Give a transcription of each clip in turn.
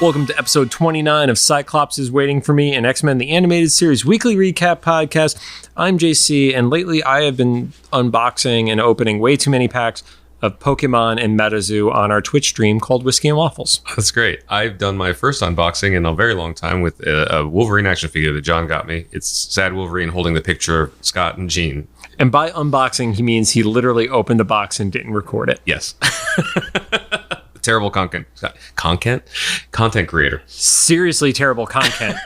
Welcome to episode 29 of Cyclops is Waiting for Me, an X-Men the Animated Series weekly recap podcast. I'm JC, and lately I have been unboxing and opening way too many packs of Pokemon and MetaZoo on our Twitch stream called Whiskey and Waffles. That's great. I've done my first unboxing in a very long time with a Wolverine action figure that John got me. It's Sad Wolverine holding the picture of Scott and Jean. And by unboxing, he means he literally opened the box and didn't record it. Yes. Terrible content creator. Seriously terrible content.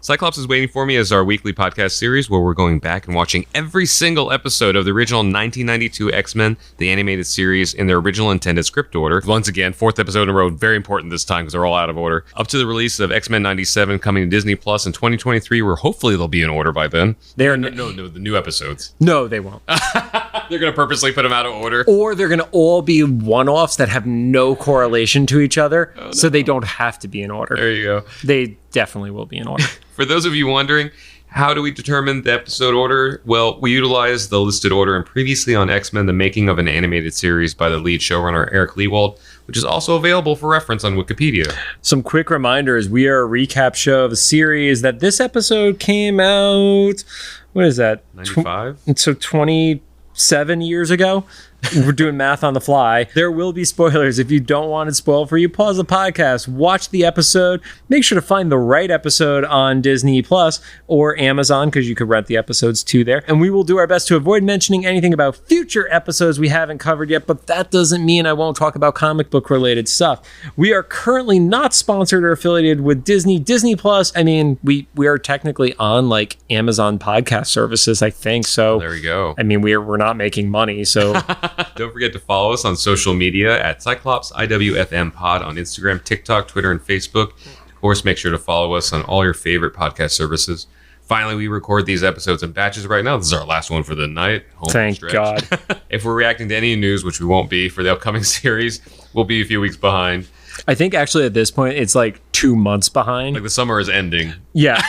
Cyclops is Waiting for Me is our weekly podcast series where we're going back and watching every single episode of the original 1992 X-Men, the animated series, in their original intended script order. Once again, fourth episode in a row, very important this time because they're all out of order. Up to the release of X-Men 97 coming to Disney Plus in 2023, where hopefully they'll be in order by then. They're No, the new episodes. No, they won't. They're going to purposely put them out of order. Or they're going to all be one-offs that have no correlation to each other, so they don't have to be in order. There you go. They definitely will be in order. For those of you wondering, how do we determine the episode order? Well, we utilize the listed order in Previously on X-Men, the Making of an Animated Series by the lead showrunner Eric Lewald, which is also available for reference on Wikipedia. Some quick reminders. We are a recap show of a series that this episode came out, what is that? 95? So 27 years ago. We're doing math on the fly. There will be spoilers. If you don't want it spoiled for you, pause the podcast, watch the episode. Make sure to find the right episode on Disney Plus or Amazon, because you could rent the episodes too there. And we will do our best to avoid mentioning anything about future episodes we haven't covered yet, but that doesn't mean I won't talk about comic book related stuff. We are currently not sponsored or affiliated with Disney Plus. I mean, we are technically on like Amazon podcast services, I think. So there we go. I mean, we're not making money, so don't forget to follow us on social media at Cyclops IWFM Pod on Instagram, TikTok, Twitter, and Facebook. Of course, make sure to follow us on all your favorite podcast services. Finally, we record these episodes in batches right now. This is our last one for the night. Thank God. If we're reacting to any news, which we won't be for the upcoming series, we'll be a few weeks behind. I think actually at this point, it's like 2 months behind. Like the summer is ending. Yeah.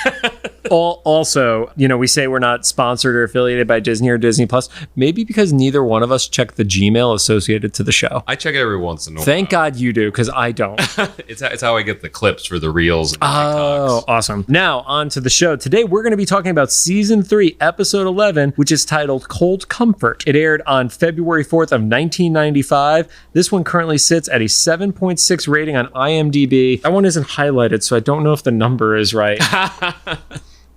Also, you know, we say we're not sponsored or affiliated by Disney or Disney Plus, maybe because neither one of us check the Gmail associated to the show. I check it every once in a while. Thank God you do, because I don't. It's how I get the clips for the reels and the TikToks. Awesome. Now, on to the show. Today, we're going to be talking about Season 3, Episode 11, which is titled Cold Comfort. It aired on February 4th of 1995. This one currently sits at a 7.6 rating on IMDb. That one isn't highlighted, so I don't know if the number is right.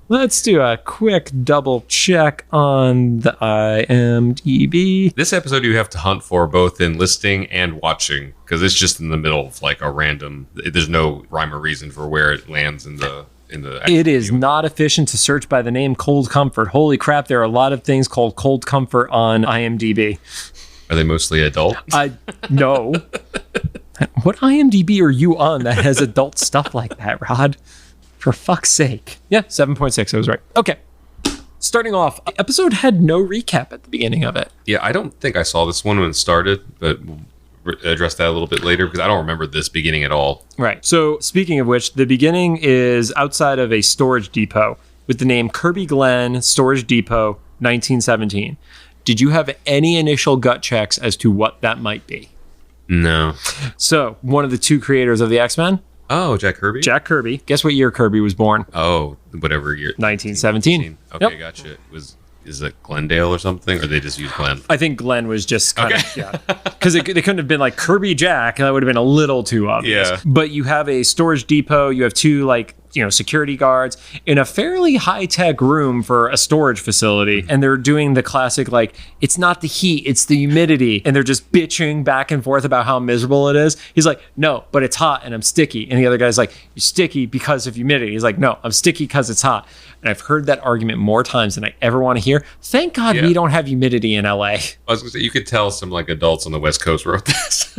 Let's do a quick double check on the IMDb. This episode you have to hunt for both in listing and watching, because it's just in the middle of like a random, there's no rhyme or reason for where it lands in the It is not efficient to search by the name Cold Comfort. Holy crap, there are a lot of things called Cold Comfort on IMDb. Are they mostly adult? No. What IMDb are you on that has adult stuff like that, Rod? For fuck's sake. Yeah, 7.6. I was right. Okay. Starting off, the episode had no recap at the beginning of it. Yeah, I don't think I saw this one when it started, but we'll address that a little bit later because I don't remember this beginning at all. Right. So, speaking of which, the beginning is outside of a storage depot with the name Kirby Glen Storage Depot, 1917. Did you have any initial gut checks as to what that might be? No. So, one of the two creators of the X-Men. Oh, Jack Kirby? Jack Kirby. Guess what year Kirby was born? Oh, whatever year. 1917. Okay, yep. Gotcha. Is it Glendale or something? Or they just use Glen? I think Glen was just kind of, yeah. Because they couldn't have been like Kirby Jack. That would have been a little too obvious. Yeah. But you have a storage depot. You have two, like, you know, security guards in a fairly high-tech room for a storage facility. And they're doing the classic, like, it's not the heat, it's the humidity. And they're just bitching back and forth about how miserable it is. He's like, no, but it's hot and I'm sticky. And the other guy's like, you're sticky because of humidity. He's like, no, I'm sticky because it's hot. And I've heard that argument more times than I ever want to hear. Thank God we don't have humidity in LA. I was going to say, you could tell some like adults on the West Coast wrote this.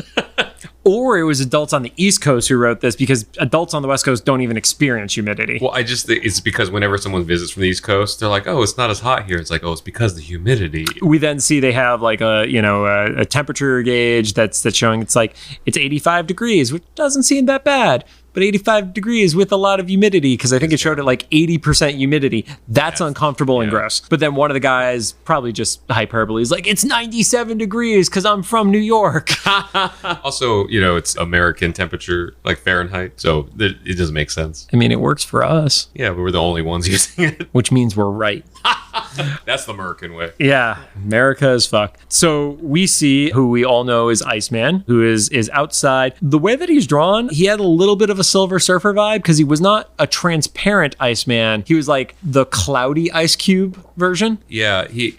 Or it was adults on the East Coast who wrote this, because adults on the West Coast don't even experience humidity. Well, I just think it's because whenever someone visits from the East Coast, they're like, oh, it's not as hot here. It's like, oh, it's because of the humidity. We then see they have like a temperature gauge that's showing it's 85 degrees, which doesn't seem that bad. but 85 degrees with a lot of humidity, because I think it showed it like 80% humidity. That's uncomfortable and gross. But then one of the guys, probably just hyperbole, is like, it's 97 degrees because I'm from New York. Also, it's American temperature, like Fahrenheit, so it doesn't make sense. I mean, it works for us. Yeah, but we're the only ones using it. Which means we're right. That's the American way. Yeah, America is fucked. So we see who we all know is Iceman, who is outside. The way that he's drawn, he had a little bit of a Silver Surfer vibe, because he was not a transparent Iceman. He was like the cloudy Ice Cube version. Yeah, he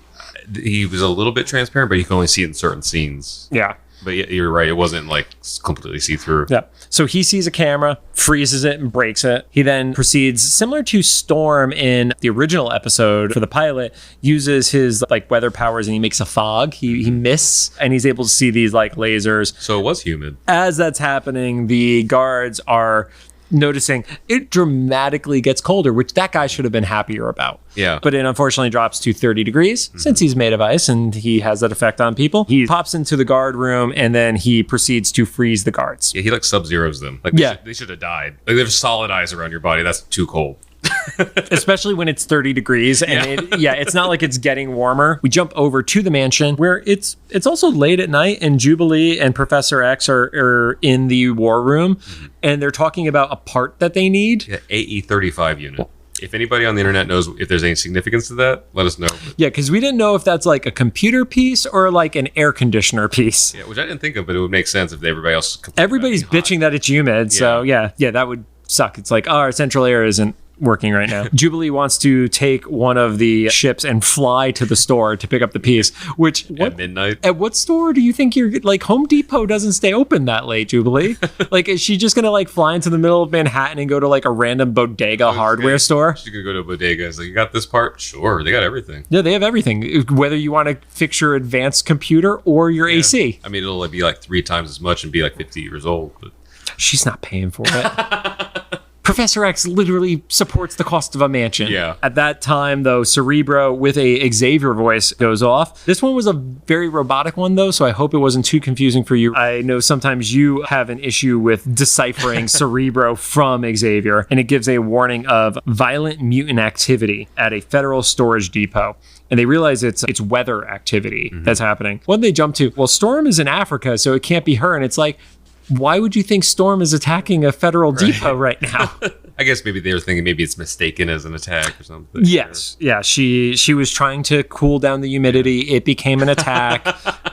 was a little bit transparent, but you can only see it in certain scenes. Yeah. But you're right, it wasn't like completely see-through. Yeah. So he sees a camera, freezes it, and breaks it. He then proceeds, similar to Storm in the original episode for the pilot, uses his like weather powers and he makes a fog. He mists, and he's able to see these like lasers. So it was humid. As that's happening, the guards are noticing it dramatically gets colder, which that guy should have been happier about. Yeah. But it unfortunately drops to 30 degrees since he's made of ice, and he has that effect on people. He pops into the guard room, and then he proceeds to freeze the guards. Yeah, he like sub-zeros them. Like they should have died. Like there's solid ice around your body. That's too cold. Especially when it's 30 degrees, and it's not like it's getting warmer. We jump over to the mansion, where it's also late at night, and Jubilee and Professor X are in the war room, and they're talking about a part that they need. Yeah, AE-35 unit. If anybody on the internet knows if there's any significance to that, let us know. Yeah, because we didn't know if that's like a computer piece or like an air conditioner piece. Yeah, which I didn't think of, but it would make sense if everybody else... Everybody's bitching that it's humid, so yeah, that would suck. It's like, our central air isn't working right now. Jubilee wants to take one of the ships and fly to the store to pick up the piece, which... At midnight? At what store do you think you're... Like, Home Depot doesn't stay open that late, Jubilee. Like, is she just gonna like fly into the middle of Manhattan and go to like a random bodega hardware store? She's gonna go to a bodega. It's like, you got this part? Sure, they got everything. Yeah, they have everything. Whether you want to fix your advanced computer or your AC. I mean, it'll be like 3 times as much and be like 50 years old. But she's not paying for it. Professor X literally supports the cost of a mansion. Yeah. At that time, though, Cerebro with a Xavier voice goes off. This one was a very robotic one, though, so I hope it wasn't too confusing for you. I know sometimes you have an issue with deciphering Cerebro from Xavier, and it gives a warning of violent mutant activity at a federal storage depot. And they realize it's weather activity that's happening. What did they jump to? Well, Storm is in Africa, so it can't be her. And it's like, why would you think Storm is attacking a federal depot right now? I guess maybe they were thinking maybe it's mistaken as an attack or something. Yes. Yeah. She was trying to cool down the humidity. It became an attack.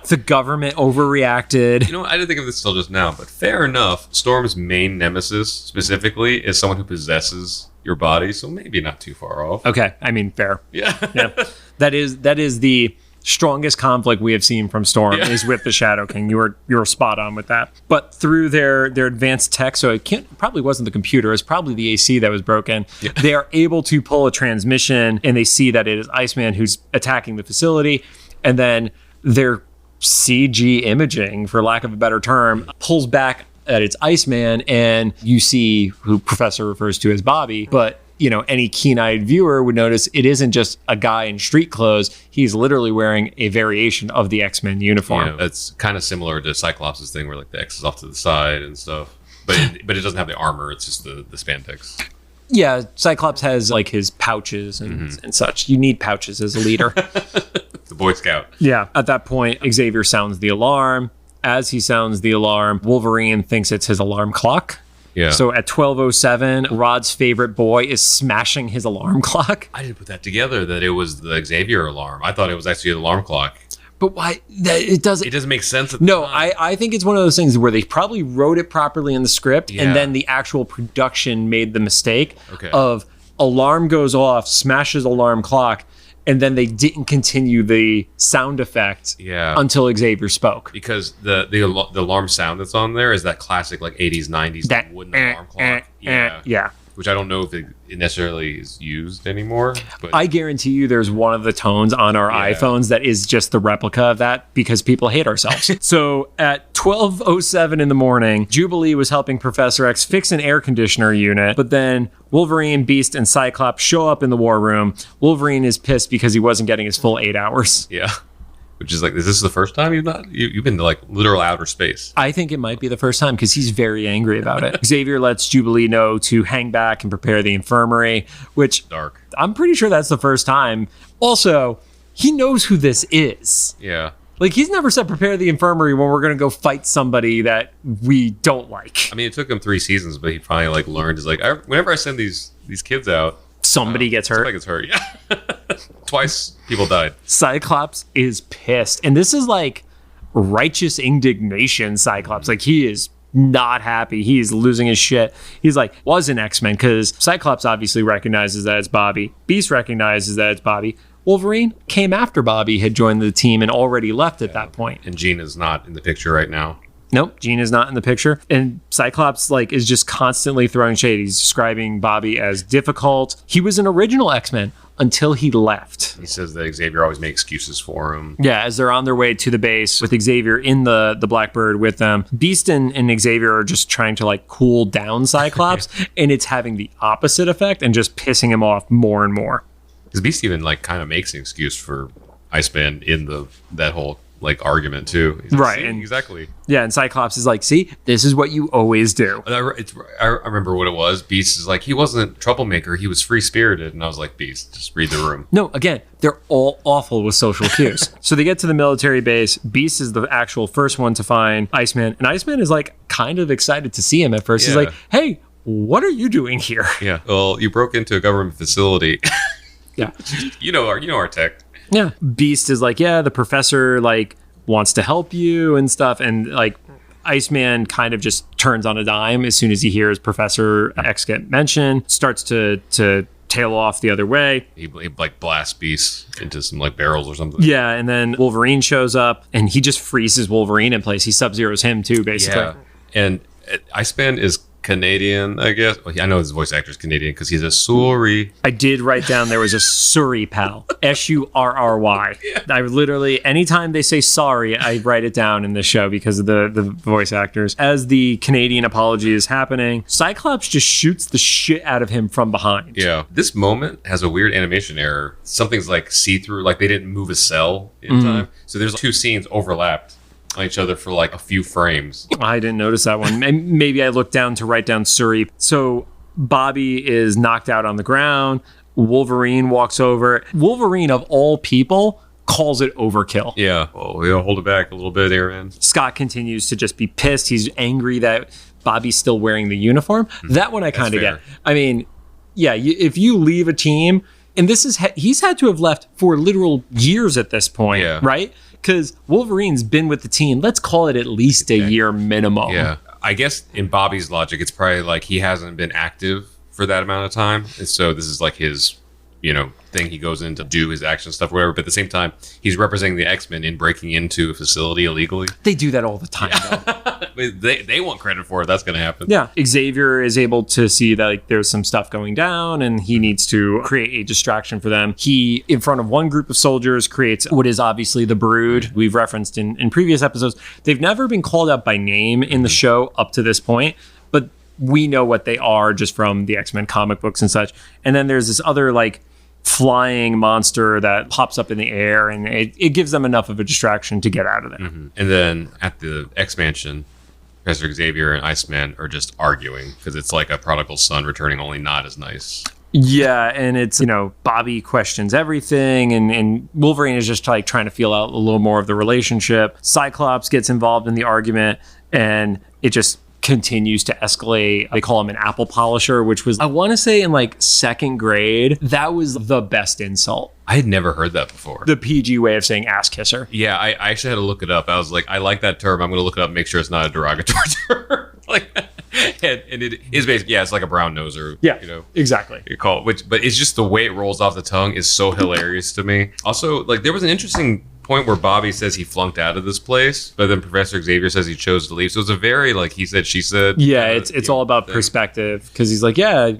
The government overreacted. You know, I didn't think of this till just now, but fair enough. Storm's main nemesis specifically is someone who possesses your body, so maybe not too far off. Okay. I mean, fair. Yeah. Yeah. That is the strongest conflict we have seen from Storm is with the Shadow King. You were spot on with that. But through their advanced tech, so probably wasn't the computer, it's probably the AC that was broken. Yeah. They are able to pull a transmission, and they see that it is Iceman who's attacking the facility, and then their CG imaging, for lack of a better term, pulls back that it's Iceman, and you see who Professor refers to as Bobby, but any keen-eyed viewer would notice it isn't just a guy in street clothes. He's literally wearing a variation of the X-Men uniform. Yeah, it's kind of similar to Cyclops' thing where like the X is off to the side and stuff. But it doesn't have the armor. It's just the spandex. Yeah, Cyclops has like his pouches and such. You need pouches as a leader. The Boy Scout. Yeah. At that point, Xavier sounds the alarm. As he sounds the alarm, Wolverine thinks it's his alarm clock. Yeah. So at 12:07, Rod's favorite boy is smashing his alarm clock. I didn't put that together that it was the Xavier alarm. I thought it was actually the alarm clock. But why? It doesn't make sense. No, I think it's one of those things where they probably wrote it properly in the script, and then the actual production made the mistake of alarm goes off, smashes alarm clock, and then they didn't continue the sound effect until Xavier spoke. Because the alarm sound that's on there is that classic like 80s, 90s that wooden alarm clock. Yeah. Which I don't know if it necessarily is used anymore. But I guarantee you there's one of the tones on our iPhones that is just the replica of that because people hate ourselves. So at 12:07 in the morning, Jubilee was helping Professor X fix an air conditioner unit, but then Wolverine, Beast, and Cyclops show up in the war room. Wolverine is pissed because he wasn't getting his full 8 hours. Yeah. Which is like, is this the first time you've been to like literal outer space? I think it might be the first time because he's very angry about it. Xavier lets Jubilee know to hang back and prepare the infirmary, which Dark. I'm pretty sure that's the first time. Also, he knows who this is. Yeah. Like, he's never said prepare the infirmary when we're going to go fight somebody that we don't like. I mean, it took him 3 seasons, but he finally like learned. Is like, whenever I send these kids out, Somebody gets hurt. Somebody gets hurt, yeah. Twice people died. Cyclops is pissed. And this is like righteous indignation Cyclops. Like, he is not happy. He's losing his shit. He's like, was an X-Men, because Cyclops obviously recognizes that it's Bobby. Beast recognizes that it's Bobby. Wolverine came after Bobby had joined the team and already left at that point. And Jean is not in the picture right now. Nope, Jean is not in the picture. And Cyclops like is just constantly throwing shade. He's describing Bobby as difficult. He was an original X-Men until he left. He says that Xavier always makes excuses for him. Yeah, as they're on their way to the base with Xavier in the Blackbird with them, Beast and Xavier are just trying to like cool down Cyclops, and it's having the opposite effect and just pissing him off more and more. Because Beast even like kind of makes an excuse for Iceman in that whole like argument too. He's like, right, and exactly. Yeah, and Cyclops is like, see, this is what you always do. I remember what it was. Beast is like, he wasn't a troublemaker, he was free spirited, and I was like, Beast, just read the room. No, again, they're all awful with social cues. So they get to the military base. Beast is the actual first one to find Iceman, and Iceman is like kind of excited to see him at first. Yeah. He's like, hey, what are you doing here? Yeah. Well, you broke into a government facility. Yeah. You know our tech. Yeah. Beast is like, yeah, the professor like wants to help you and stuff. And like Iceman kind of just turns on a dime as soon as he hears Professor X get mentioned, starts to tail off the other way. He like blasts Beast into some like barrels or something. Yeah. And then Wolverine shows up and he just freezes Wolverine in place. He Sub-Zeros him too, basically. Yeah. And Iceman is Canadian, I guess. Well, I know his voice actor is Canadian because he's a Surrey. I did write down there was a Surrey pal. Surry. Yeah. I literally, anytime they say sorry, I write it down in the show because of the voice actors. As the Canadian apology is happening, Cyclops just shoots the shit out of him from behind. Yeah. This moment has a weird animation error. Something's like see-through, like they didn't move a cell in time. So there's 2 scenes overlapped on each other for like a few frames. I didn't notice that one. Maybe I looked down to write down Surrey. So Bobby is knocked out on the ground. Wolverine walks over. Wolverine, of all people, calls it overkill. Yeah. Oh, we'll hold it back a little bit, Aaron. Scott continues to just be pissed. He's angry that Bobby's still wearing the uniform. That one I kind of get. I mean, yeah, if you leave a team, and this is, he's had to have left for literal years at this point, right? Because Wolverine's been with the team, let's call it at least a year minimum. Yeah. I guess in Bobby's logic, it's probably like he hasn't been active for that amount of time. And so this is like his, thing. He goes in to do his action stuff or whatever. But at the same time, he's representing the X-Men in breaking into a facility illegally. They do that all the time, though. They want credit for it. That's going to happen. Yeah. Xavier is able to see that like there's some stuff going down and he needs to create a distraction for them. He, in front of one group of soldiers, creates what is obviously the Brood. We've referenced in previous episodes. They've never been called out by name in the show up to this point, but we know what they are just from the X-Men comic books and such. And then there's this other like flying monster that pops up in the air, and it gives them enough of a distraction to get out of there. Mm-hmm. And then at the X-Mansion, Professor Xavier and Iceman are just arguing because it's like a prodigal son returning, only not as nice. Yeah, and it's, Bobby questions everything, and Wolverine is just like trying to feel out a little more of the relationship. Cyclops gets involved in the argument, and it just continues to escalate. They call him an apple polisher, which was, I want to say in like 2nd grade, that was the best insult. I had never heard that before. The PG way of saying ass kisser. Yeah, I actually had to look it up. I was like, I like that term. I'm going to look it up and make sure it's not a derogatory term. And it is basically, it's like a brown noser. Yeah, exactly. You call it, but it's just the way it rolls off the tongue is so hilarious to me. Also, like there was an interesting point where Bobby says he flunked out of this place, but then Professor Xavier says he chose to leave. So it's a very like he said, she said. Yeah, it's all about perspective, because he's like, I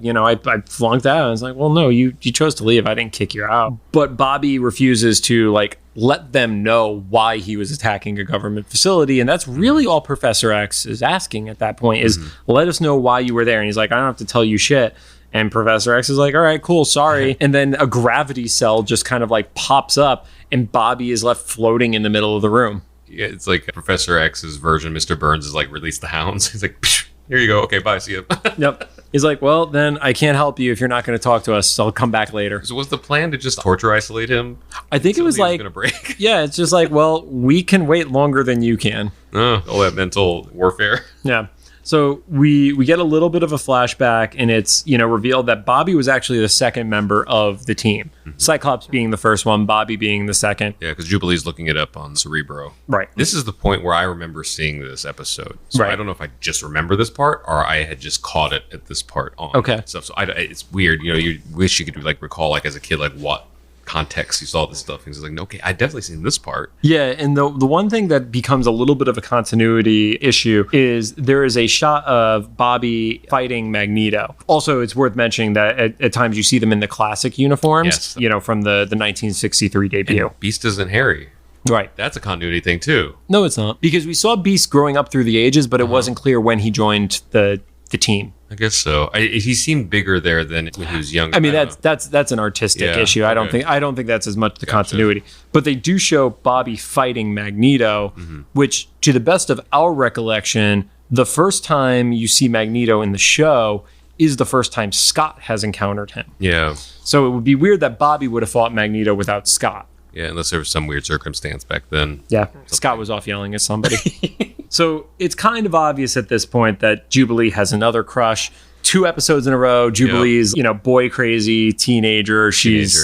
flunked out. And it's like, well, no, you chose to leave. I didn't kick you out. But Bobby refuses to like let them know why he was attacking a government facility, and that's really all Professor X is asking at that point is let us know why you were there. And he's like, I don't have to tell you shit. And Professor X is like, all right, cool, sorry. And then a gravity cell just kind of like pops up and Bobby is left floating in the middle of the room. Yeah, it's like Professor X's version. Mr. Burns is like, release the hounds. He's like, here you go. Okay, bye. See you. Yep. He's like, well, then I can't help you if you're not going to talk to us. So I'll come back later. So was the plan to just torture isolate him? I think it was like, gonna break? Yeah, it's just like, well, we can wait longer than you can. All that mental warfare. Yeah. So we get a little bit of a flashback, and it's, revealed that Bobby was actually the second member of the team. Mm-hmm. Cyclops being the first one, Bobby being the second. Yeah, because Jubilee's looking it up on Cerebro. Right. This is the point where I remember seeing this episode. So right. I don't know if I just remember this part or I had just caught it at this part on stuff. So it's weird. You wish you could like recall like as a kid like what context you saw this stuff. He's like, no, okay, I definitely seen this part. Yeah, and the one thing that becomes a little bit of a continuity issue is there is a shot of Bobby fighting Magneto. Also, it's worth mentioning that at times you see them in the classic uniforms, yes. From the 1963 debut. And Beast isn't Harry. Right. That's a continuity thing too. No, it's not. Because we saw Beast growing up through the ages, but it wasn't clear when he joined the team. I guess so. He seemed bigger there than when he was younger. I mean, that's an artistic issue. I don't think that's as much the continuity. But they do show Bobby fighting Magneto, which, to the best of our recollection, the first time you see Magneto in the show is the first time Scott has encountered him. Yeah. So it would be weird that Bobby would have fought Magneto without Scott. Yeah, unless there was some weird circumstance back then. Yeah, Scott was off yelling at somebody. So it's kind of obvious at this point that Jubilee has another crush. 2 episodes in a row, Jubilee's, boy crazy teenager. She's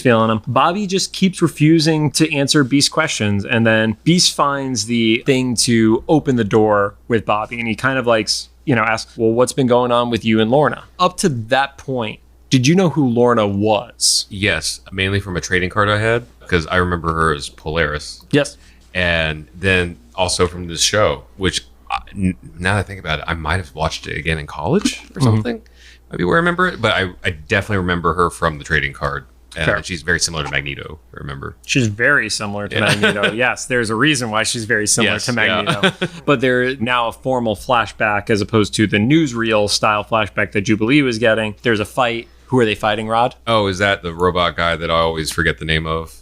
feeling him. Bobby just keeps refusing to answer Beast's questions. And then Beast finds the thing to open the door with Bobby. And he kind of asks, well, what's been going on with you and Lorna? Up to that point, did you know who Lorna was? Yes, mainly from a trading card I had, because I remember her as Polaris. Yes. And then also from this show, which now that I think about it, I might have watched it again in college or something. Maybe where I remember it, but I definitely remember her from the trading card. And she's very similar to Magneto, I remember. She's very similar to Magneto. Yes, there's a reason why she's very similar to Magneto. Yeah. But there's now a formal flashback as opposed to the newsreel style flashback that Jubilee was getting. There's a fight. Who are they fighting, Rod? Oh, is that the robot guy that I always forget the name of?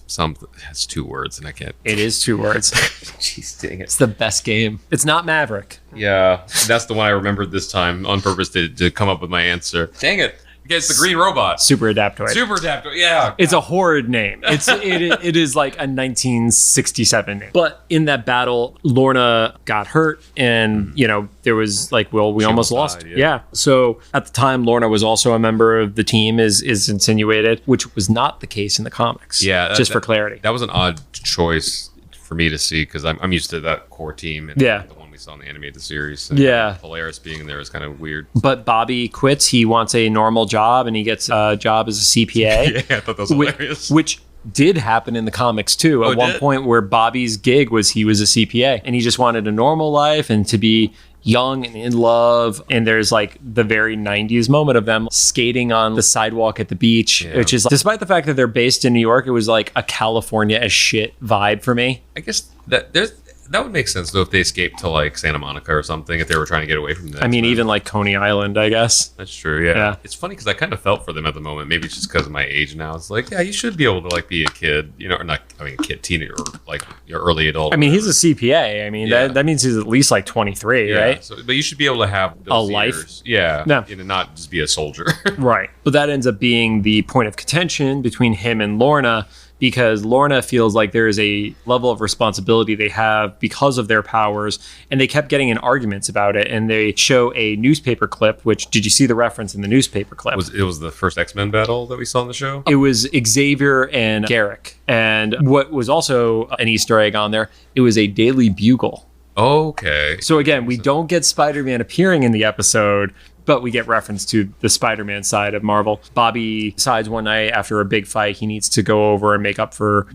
It's 2 words and I can't. It is 2 words. Jeez, dang it. It's the best game. It's not Maverick. Yeah, that's the one I remembered this time on purpose to come up with my answer. Dang it. It's the green robot. Super Adaptoid. Yeah. It's a horrid name. It is like a 1967 name. But in that battle, Lorna got hurt, and there was like, well, we almost lost. Died, yeah. So at the time, Lorna was also a member of the team, is insinuated, which was not the case in the comics. Yeah. For clarity. That was an odd choice for me to see because I'm used to that core team. And the one we saw in the animated series. And Polaris being there is kind of weird. But Bobby quits. He wants a normal job, and he gets a job as a CPA. Yeah, I thought that was hilarious. Which did happen in the comics too. At one point where Bobby's gig was he was a CPA, and he just wanted a normal life and to be young and in love. And there's like the very 90s moment of them skating on the sidewalk at the beach, which is, despite the fact that they're based in New York, it was like a California as shit vibe for me. I guess that would make sense though if they escaped to like Santa Monica or something, if they were trying to get away from that. I mean, even like Coney Island, I guess. That's true. Yeah. It's funny because I kind of felt for them at the moment. Maybe it's just because of my age now. It's like, yeah, you should be able to like be a kid, or not. I mean, a kid, teenager, or like your early adult. I mean, he's a CPA. I mean, that means he's at least like 23, right? So, but you should be able to have those a life. Years. Yeah. No. Not just be a soldier. Right. But that ends up being the point of contention between him and Lorna, because Lorna feels like there is a level of responsibility they have because of their powers, and they kept getting in arguments about it. And they show a newspaper clip, which, did you see the reference in the newspaper clip? It was the first X-Men battle that we saw in the show? It was Xavier and Garrick. And what was also an Easter egg on there, it was a Daily Bugle. Okay. So again, we don't get Spider-Man appearing in the episode, but we get reference to the Spider-Man side of Marvel. Bobby decides one night after a big fight, he needs to go over and make up for,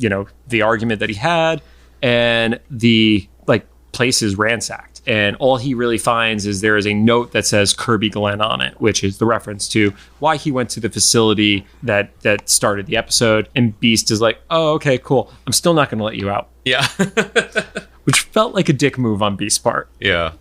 the argument that he had. And the place is ransacked. And all he really finds is there is a note that says Kirby Glenn on it, which is the reference to why he went to the facility that started the episode. And Beast is like, oh, okay, cool. I'm still not going to let you out. Yeah. Which felt like a dick move on Beast's part. Yeah.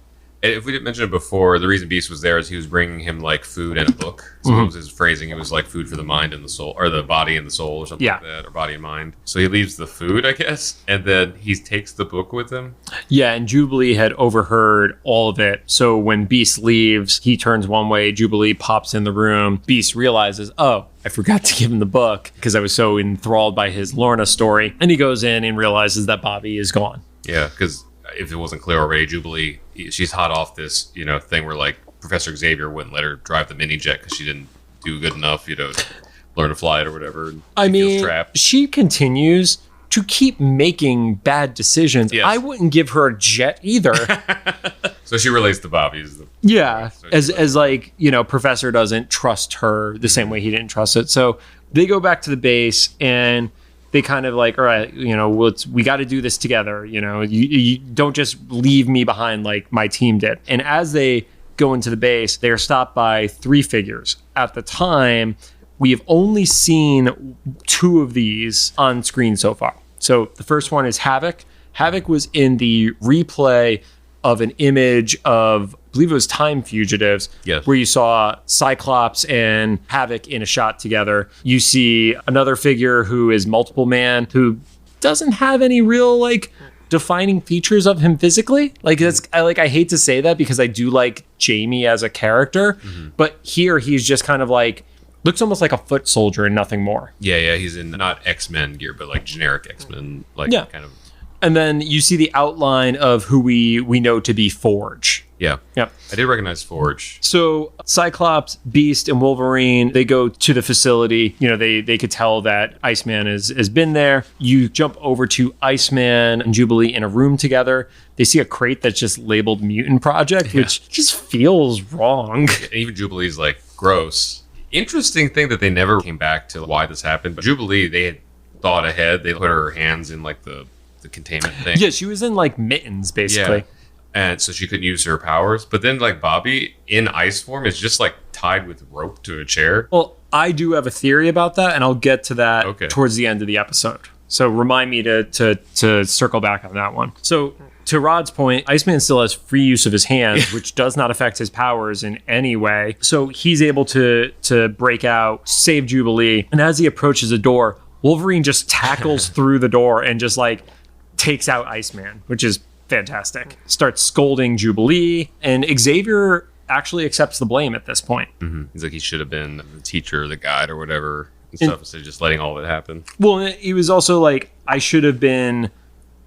And if we didn't mention it before, the reason Beast was there is he was bringing him like food and a book. So what was his phrasing? It was like food for the mind and the soul, or the body and the soul, or something like that, or body and mind. So he leaves the food, I guess, and then he takes the book with him. Yeah, and Jubilee had overheard all of it. So when Beast leaves, he turns one way, Jubilee pops in the room. Beast realizes, oh, I forgot to give him the book because I was so enthralled by his Lorna story. And he goes in and realizes that Bobby is gone. Yeah, because if it wasn't clear already, Jubilee, she's hot off this, thing where like Professor Xavier wouldn't let her drive the mini jet because she didn't do good enough, to learn to fly it or whatever. I mean, she continues to keep making bad decisions. Yes. I wouldn't give her a jet either. So she relates to Bobby. Yeah, as like, Professor doesn't trust her the same way he didn't trust it. So they go back to the base and they kind of like, all right, we got to do this together. You don't just leave me behind like my team did. And as they go into the base, they are stopped by 3 figures. At the time, we have only seen 2 of these on screen so far. So the first one is Havoc. Havoc was in the replay of an image of, I believe it was Time Fugitives, yes, where you saw Cyclops and Havoc in a shot together. You see another figure who is Multiple Man, who doesn't have any real like defining features of him physically. Like I hate to say that because I do like Jamie as a character, but here he's just kind of like looks almost like a foot soldier and nothing more. Yeah, he's in not X-Men gear, but like generic X-Men, kind of. And then you see the outline of who we know to be Forge. Yeah. I did recognize Forge. So Cyclops, Beast, and Wolverine, they go to the facility. They could tell that Iceman has been there. You jump over to Iceman and Jubilee in a room together. They see a crate that's just labeled Mutant Project, which just feels wrong. And even Jubilee's like, gross. Interesting thing that they never came back to why this happened. But Jubilee, they had thought ahead. They put her hands in like the containment thing. Yeah, she was in like mittens, basically. Yeah. And so she couldn't use her powers. But then like Bobby in ice form is just like tied with rope to a chair. Well, I do have a theory about that, and I'll get to that towards the end of the episode. So remind me to circle back on that one. So to Rod's point, Iceman still has free use of his hands, which does not affect his powers in any way. So he's able to break out, save Jubilee. And as he approaches the door, Wolverine just tackles through the door and just like takes out Iceman, which is fantastic. Starts scolding Jubilee, and Xavier actually accepts the blame at this point. He's like, he should have been the teacher, the guide, or whatever, and stuff, instead of just letting all of it happen. Well, he was also like, I should have been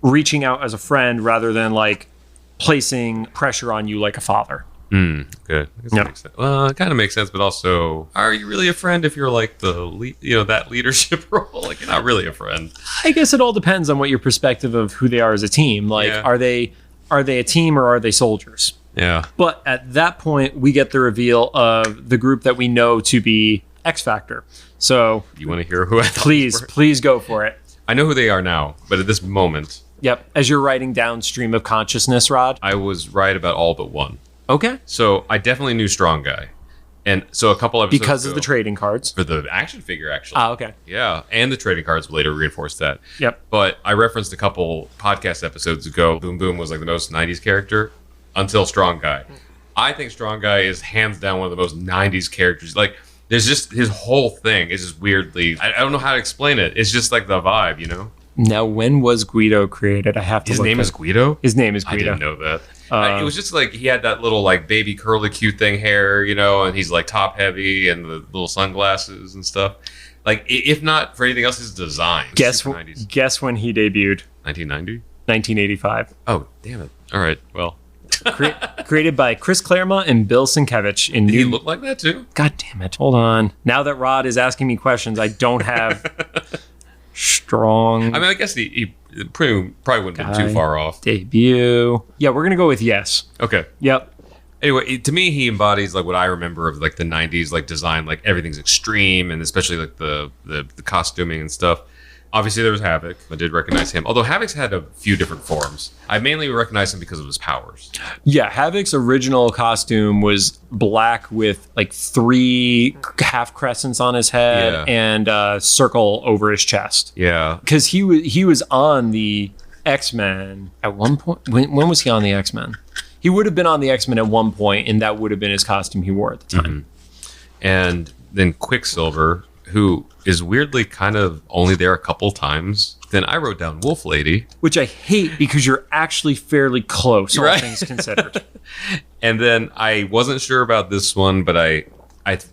reaching out as a friend rather than like placing pressure on you like a father. Good. I guess that makes sense. Well, it kind of makes sense, but also, are you really a friend if you're like that leadership role? Like, you're not really a friend. I guess it all depends on what your perspective of who they are as a team. Like, are they a team or are they soldiers? Yeah. But at that point, we get the reveal of the group that we know to be X Factor. So, you want to hear who I thought please go for it. I know who they are now, but at this moment. Yep. As you're writing down stream of consciousness, Rod. I was right about all but one. Okay. So I definitely knew Strong Guy. And so a couple episodes because of the trading cards. For the action figure, actually. Ah, okay. Yeah. And the trading cards later reinforced that. Yep. But I referenced a couple podcast episodes ago, Boom Boom was like the most 90s character until Strong Guy. I think Strong Guy is hands down one of the most 90s characters. Like, there's just his whole thing is just weirdly, I don't know how to explain it. It's just like the vibe, Now, when was Guido created? I have to His name is Guido? His name is Guido. I didn't know that. It was just like he had that little like baby curly cute thing hair, and he's like top heavy and the little sunglasses and stuff. Like, if not for anything else, his design. Guess when he debuted? 1990? 1985. Oh, damn it. All right, well. Created by Chris Claremont and Bill Sienkiewicz. Did he look like that too? God damn it. Hold on. Now that Rod is asking me questions, I don't have Strong. I mean, I guess he probably wouldn't have been too far off. Debut. Yeah, we're going to go with yes. Okay. Yep. Anyway, to me, he embodies like what I remember of like the 90s like design, like everything's extreme, and especially like the costuming and stuff. Obviously, there was Havoc. I did recognize him, although Havoc's had a few different forms. I mainly recognize him because of his powers. Yeah, Havoc's original costume was black with like 3 half crescents on his head and a circle over his chest. Yeah, because he was on the X-Men at one point. When was he on the X-Men? He would have been on the X-Men at one point, and that would have been his costume he wore at the time. And then Quicksilver, who is weirdly kind of only there a couple times. Then I wrote down Wolf Lady. Which I hate because you're actually fairly close, all things considered. And then I wasn't sure about this one, but I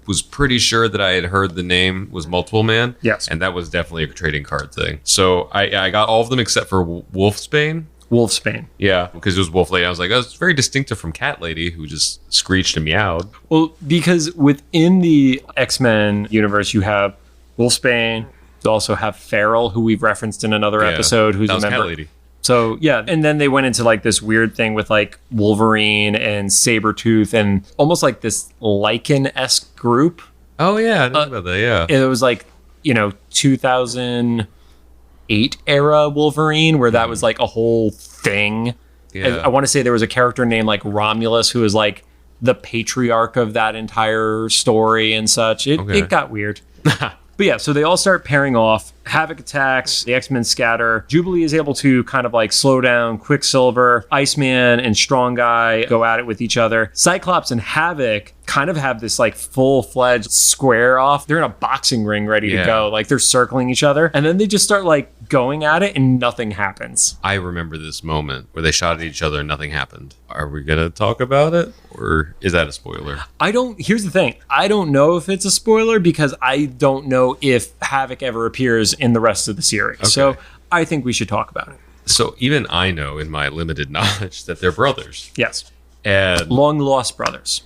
was pretty sure that I had heard the name was Multiple Man. Yes. And that was definitely a trading card thing. So I got all of them except for Wolfsbane. Wolfsbane. Yeah, because it was Wolf Lady. I was like, oh, it's very distinctive from Cat Lady, who just screeched and meowed. Well, because within the X-Men universe, you have Wolfsbane. You also have Feral, who we've referenced in another episode, who's that was a member. Cat Lady. So, yeah. And then they went into like this weird thing with like Wolverine and Sabretooth and almost like this Lycan-esque group. Oh, yeah. I know about that, yeah. It was like, 2008 era Wolverine, where that was like a whole thing. Yeah. I want to say there was a character named like Romulus, who was like the patriarch of that entire story and such. It got weird. But yeah, so they all start pairing off. Havoc attacks, the X-Men scatter. Jubilee is able to kind of like slow down Quicksilver. Iceman and Strong Guy go at it with each other. Cyclops and Havoc kind of have this like full-fledged square off. They're in a boxing ring ready to go. Like they're circling each other. And then they just start like going at it and nothing happens. I remember this moment where they shot at each other and nothing happened. Are we going to talk about it? Or is that a spoiler? Here's the thing. I don't know if it's a spoiler because I don't know if Havoc ever appears in the rest of the series. Okay. So I think we should talk about it. So even I know in my limited knowledge that they're brothers. Yes. And long lost brothers.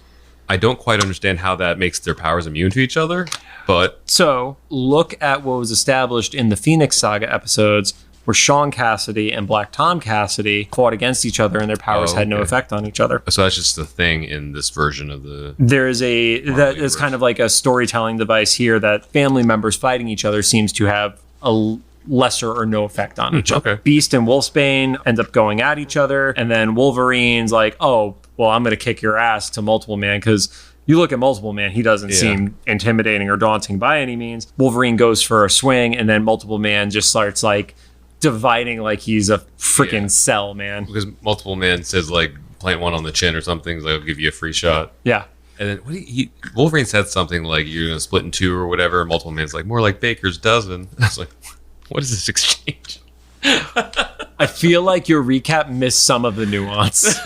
I don't quite understand how that makes their powers immune to each other, but... So look at what was established in the Phoenix Saga episodes where Sean Cassidy and Black Tom Cassidy fought against each other and their powers had no effect on each other. So that's just the thing in this version of the... There is that is kind of like a storytelling device here that family members fighting each other seems to have a lesser or no effect on each other. Beast and Wolfsbane end up going at each other, and then Wolverine's like, oh, well, I'm going to kick your ass to Multiple Man, because you look at Multiple Man, he doesn't seem intimidating or daunting by any means. Wolverine goes for a swing, and then Multiple Man just starts like dividing like he's a freaking cell, man. Because Multiple Man says like plant one on the chin or something, he's like, I'll give you a free shot. Yeah. And then Wolverine said something like you're going to split in two or whatever. Multiple Man's like, more like Baker's dozen. I was like, what is this exchange? I feel like your recap missed some of the nuance.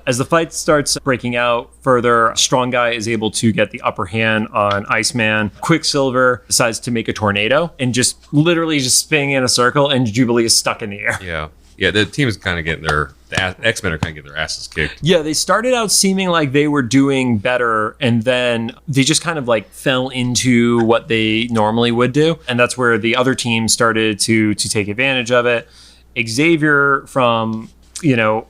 As the fight starts breaking out further, Strong Guy is able to get the upper hand on Iceman. Quicksilver decides to make a tornado and just literally just spinning in a circle, and Jubilee is stuck in the air. Yeah, the team is kind of getting the X-Men are kind of getting their asses kicked. Yeah, they started out seeming like they were doing better, and then they just kind of like fell into what they normally would do. And that's where the other team started to take advantage of it. Xavier from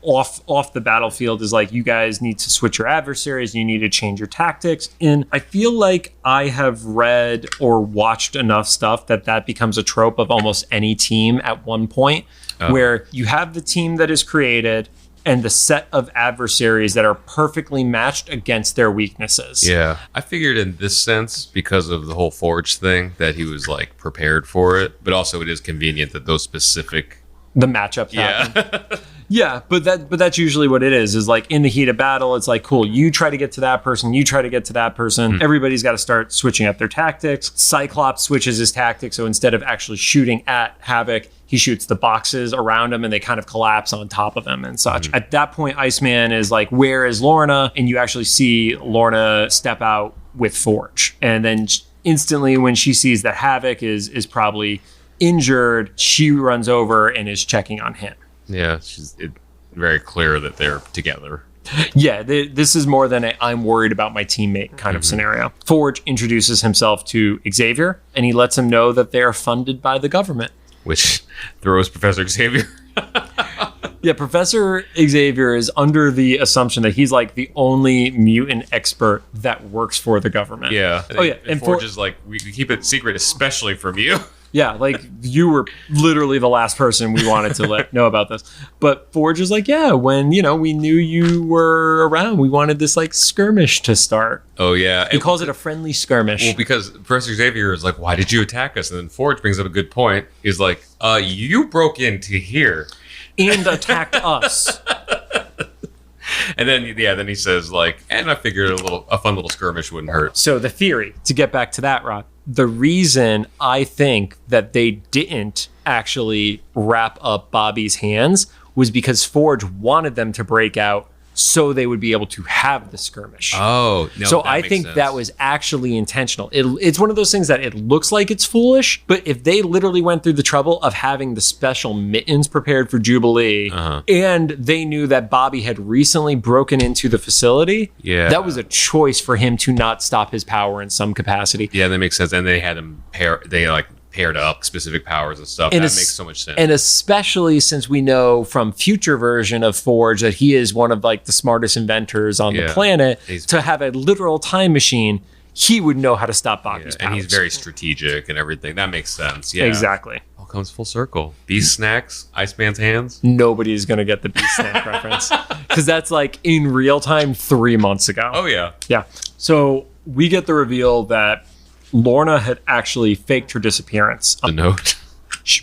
off the battlefield is like, you guys need to switch your adversaries, you need to change your tactics. And I feel like I have read or watched enough stuff that becomes a trope of almost any team at one point, where you have the team that is created and the set of adversaries that are perfectly matched against their weaknesses. Yeah, I figured in this sense, because of the whole Forge thing, that he was like prepared for it, but also it is convenient that those specific matchups happen. Yeah, but that's usually what it is like in the heat of battle, it's like, cool, you try to get to that person, you try to get to that person. Everybody's got to start switching up their tactics. Cyclops switches his tactics, so instead of actually shooting at Havoc, he shoots the boxes around him and they kind of collapse on top of him and such. At that point, Iceman is like, where is Lorna? And you actually see Lorna step out with Forge. And then instantly when she sees that Havoc is probably injured, she runs over and is checking on him. Yeah, it's very clear that they're together. Yeah, this is more than I'm worried about my teammate kind of scenario. Forge introduces himself to Xavier, and he lets him know that they are funded by the government. Which throws Professor Xavier. Yeah, Professor Xavier is under the assumption that he's like the only mutant expert that works for the government. Yeah. Oh, yeah. And Forge is like, we keep it secret, especially from you. Yeah, like you were literally the last person we wanted to let know about this. But Forge is like, yeah, when, we knew you were around, we wanted this like skirmish to start. Oh, yeah. He calls it a friendly skirmish. Well, because Professor Xavier is like, why did you attack us? And then Forge brings up a good point. He's like, you broke into here. And attacked us. And then he says like, and I figured a fun little skirmish wouldn't hurt. So the theory, to get back to that, Rod, the reason I think that they didn't actually wrap up Bobby's hands was because Forge wanted them to break out so they would be able to have the skirmish. Oh, no, so I think that was actually intentional. It's one of those things that it looks like it's foolish, but if they literally went through the trouble of having the special mittens prepared for Jubilee, and they knew that Bobby had recently broken into the facility, that was a choice for him to not stop his power in some capacity. Yeah, that makes sense. And they had him paired up specific powers and stuff. And that makes so much sense. And especially since we know from future version of Forge that he is one of like the smartest inventors on the planet, to have a literal time machine, he would know how to stop Bobby's powers. And he's very strategic and everything. That makes sense. Yeah, exactly. All comes full circle. Beast snacks, Iceman's hands. Nobody's gonna get the beast snack reference because that's like in real time 3 months ago. Oh yeah. So we get the reveal that Lorna had actually faked her disappearance. The note.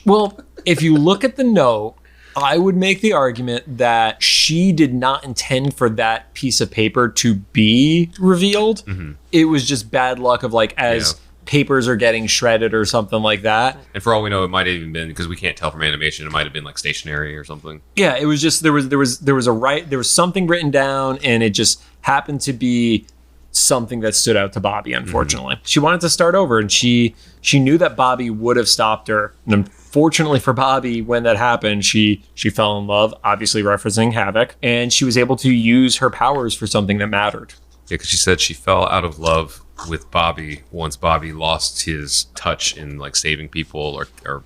Well, if you look at the note, I would make the argument that she did not intend for that piece of paper to be revealed. It was just bad luck of like as papers are getting shredded or something like that. And for all we know, it might have even been, because we can't tell from animation, it might have been like stationary or something. Yeah, it was just there was something written down, and it just happened to be something that stood out to Bobby, unfortunately. She wanted to start over, and she knew that Bobby would have stopped her. And unfortunately for Bobby, when that happened, she fell in love, obviously referencing Havoc, and she was able to use her powers for something that mattered. Yeah, because she said she fell out of love with Bobby once Bobby lost his touch in like saving people or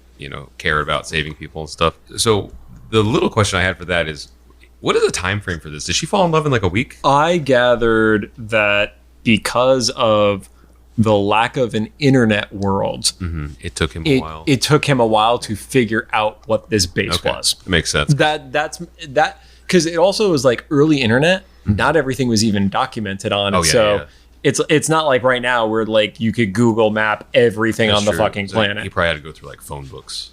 cared about saving people and stuff. So the little question I had for that is, what is the time frame for this? Did she fall in love in like a week? I gathered that because of the lack of an internet world, it took him a while. It took him a while to figure out what this base was. That makes sense. That's because it also was like early internet. Not everything was even documented on it. It's not like right now where like you could Google map everything on the fucking planet. He probably had to go through like phone books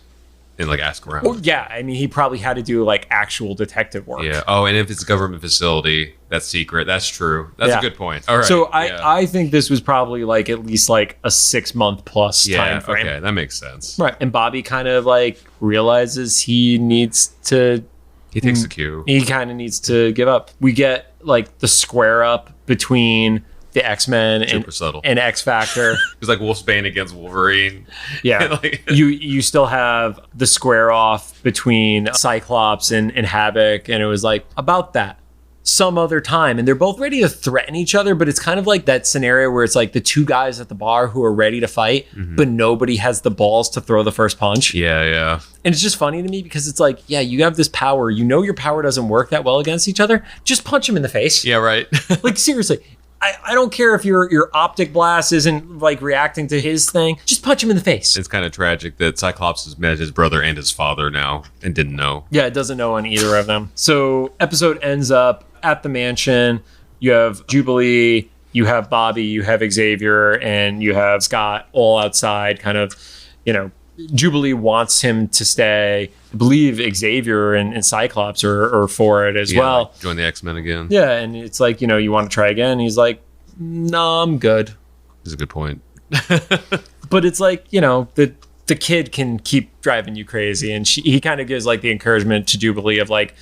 and like ask around. Well, yeah, I mean, he probably had to do like actual detective work. Yeah. Oh, and if it's a government facility, that's secret. That's true. That's a good point. All right. So I think this was probably like at least like a 6 month plus time frame. Okay, that makes sense. Right. And Bobby kind of like realizes he needs to. He takes the cue. He kind of needs to give up. We get like the square up between the X-Men and X-Factor. It's like Wolfsbane against Wolverine. Yeah. you still have the square off between Cyclops and Havoc, and it was like about that some other time, and they're both ready to threaten each other, but it's kind of like that scenario where it's like the two guys at the bar who are ready to fight, but nobody has the balls to throw the first punch. Yeah. And it's just funny to me because it's like, yeah, you have this power, your power doesn't work that well against each other, just punch him in the face. Yeah, right. Like seriously, I don't care if your optic blast isn't like reacting to his thing. Just punch him in the face. It's kind of tragic that Cyclops has met his brother and his father now and didn't know. Yeah, it doesn't know on either of them. So episode ends up at the mansion. You have Jubilee, you have Bobby, you have Xavier, and you have Scott all outside kind of, Jubilee wants him to stay. I believe Xavier and Cyclops are for it as well. Like join the X-Men again. Yeah, and it's like, you want to try again? And he's like, no, I'm good. That's a good point. But it's like, the kid can keep driving you crazy. And he kind of gives like the encouragement to Jubilee of like,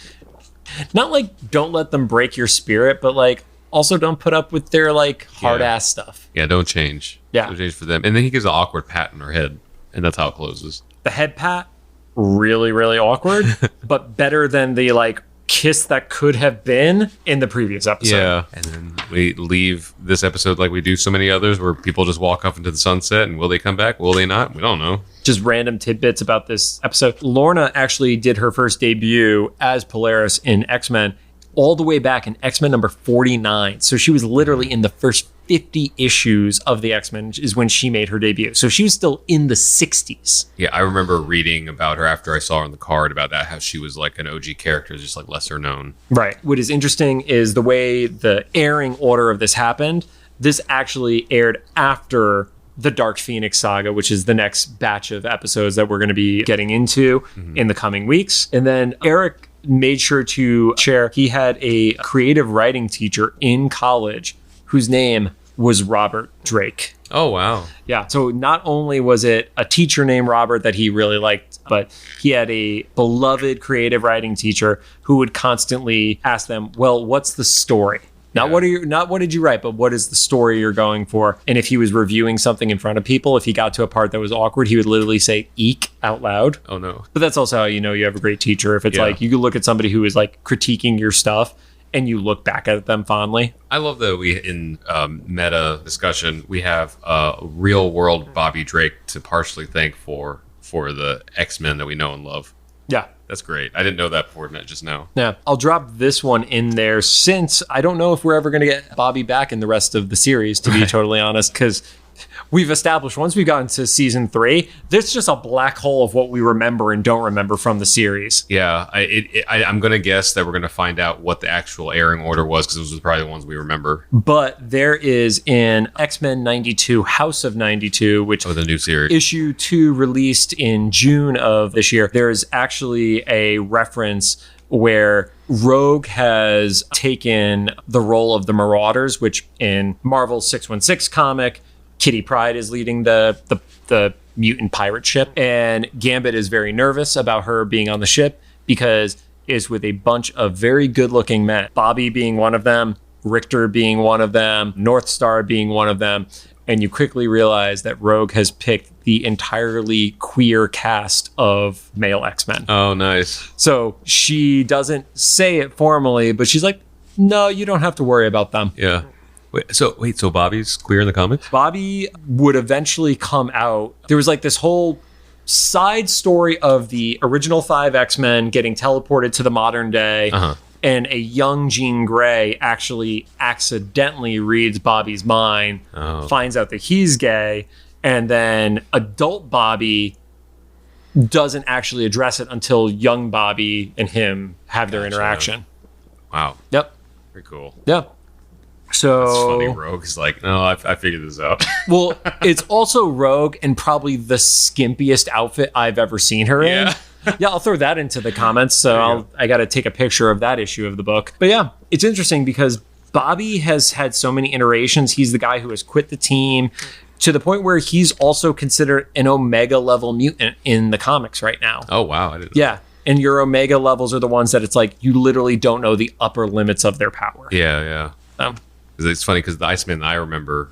not like don't let them break your spirit, but like also don't put up with their like hard ass stuff. Yeah, don't change. Yeah. Don't change for them. And then he gives an awkward pat on her head. And that's how it closes. The head pat, really, really awkward, but better than the like kiss that could have been in the previous episode. Yeah. And then we leave this episode like we do so many others where people just walk off into the sunset, and will they come back? Will they not? We don't know. Just random tidbits about this episode. Lorna actually did her first debut as Polaris in X-Men all the way back in X-Men number 49. So she was literally in the first 50 issues of the X-Men is when she made her debut. So she was still in the 60s. Yeah, I remember reading about her after I saw her on the card about that, how she was like an OG character, just like lesser known. Right. What is interesting is the way the airing order of this happened. This actually aired after the Dark Phoenix saga, which is the next batch of episodes that we're going to be getting into in the coming weeks. And then Eric made sure to share he had a creative writing teacher in college whose name was Robert Drake. Oh, wow. Yeah. So not only was it a teacher named Robert that he really liked, but he had a beloved creative writing teacher who would constantly ask them, well, what's the story? Not what did you write, but what is the story you're going for? And if he was reviewing something in front of people, if he got to a part that was awkward, he would literally say eek out loud. Oh, no. But that's also how you know you have a great teacher. If it's like you could look at somebody who is like critiquing your stuff and you look back at them fondly. I love that we, in meta discussion, we have real world Bobby Drake to partially thank for the X-Men that we know and love. Yeah. That's great. I didn't know that before just now. Yeah. I'll drop this one in there since I don't know if we're ever going to get Bobby back in the rest of the series, to be totally honest, because we've established once we've gotten to season 3, there's just a black hole of what we remember and don't remember from the series. Yeah, I'm going to guess that we're going to find out what the actual airing order was, because those are probably the ones we remember. But there is in X-Men 92, House of 92, which the new series. Issue 2 released in June of this year. There's actually a reference where Rogue has taken the role of the Marauders, which in Marvel's 616 comic, Kitty Pryde is leading the mutant pirate ship, and Gambit is very nervous about her being on the ship because it's with a bunch of very good-looking men. Bobby being one of them, Richter being one of them, North Star being one of them, and you quickly realize that Rogue has picked the entirely queer cast of male X-Men. Oh, nice. So she doesn't say it formally, but she's like, no, you don't have to worry about them. Yeah. So Bobby's queer in the comics? Bobby would eventually come out. There was like this whole side story of the original 5 X-Men getting teleported to the modern day. And a young Jean Grey actually accidentally reads Bobby's mind, finds out that he's gay, and then adult Bobby doesn't actually address it until young Bobby and him have their interaction. Wow. Yep. Very cool. Yep. So that's funny. Rogue is like, no, I figured this out. Well, it's also Rogue and probably the skimpiest outfit I've ever seen her in. Yeah, I'll throw that into the comments. So I got to take a picture of that issue of the book. But yeah, it's interesting because Bobby has had so many iterations. He's the guy who has quit the team to the point where he's also considered an Omega level mutant in the comics right now. Oh, wow. I didn't know. Yeah. And your Omega levels are the ones that it's like you literally don't know the upper limits of their power. Yeah. It's funny because the Iceman I remember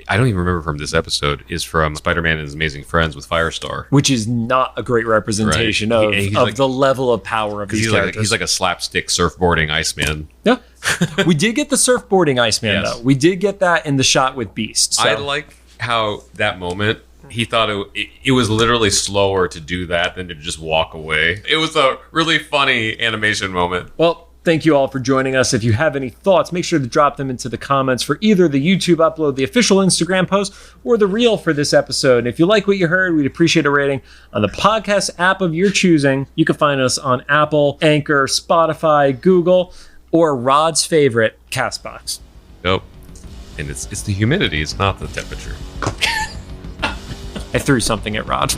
I don't even remember from this episode, is from Spider-Man and His Amazing Friends with Firestar. Which is not a great representation of like, the level of power of these characters. He's like a slapstick surfboarding Iceman. Yeah. We did get the surfboarding Iceman, though. We did get that in the shot with Beast. So. I like how that moment, he thought it was literally slower to do that than to just walk away. It was a really funny animation moment. Well, thank you all for joining us. If you have any thoughts, make sure to drop them into the comments for either the YouTube upload, the official Instagram post, or the reel for this episode. And if you like what you heard, we'd appreciate a rating on the podcast app of your choosing. You can find us on Apple, Anchor, Spotify, Google, or Rod's favorite, CastBox. Nope. And it's the humidity. It's not the temperature. I threw something at Rod.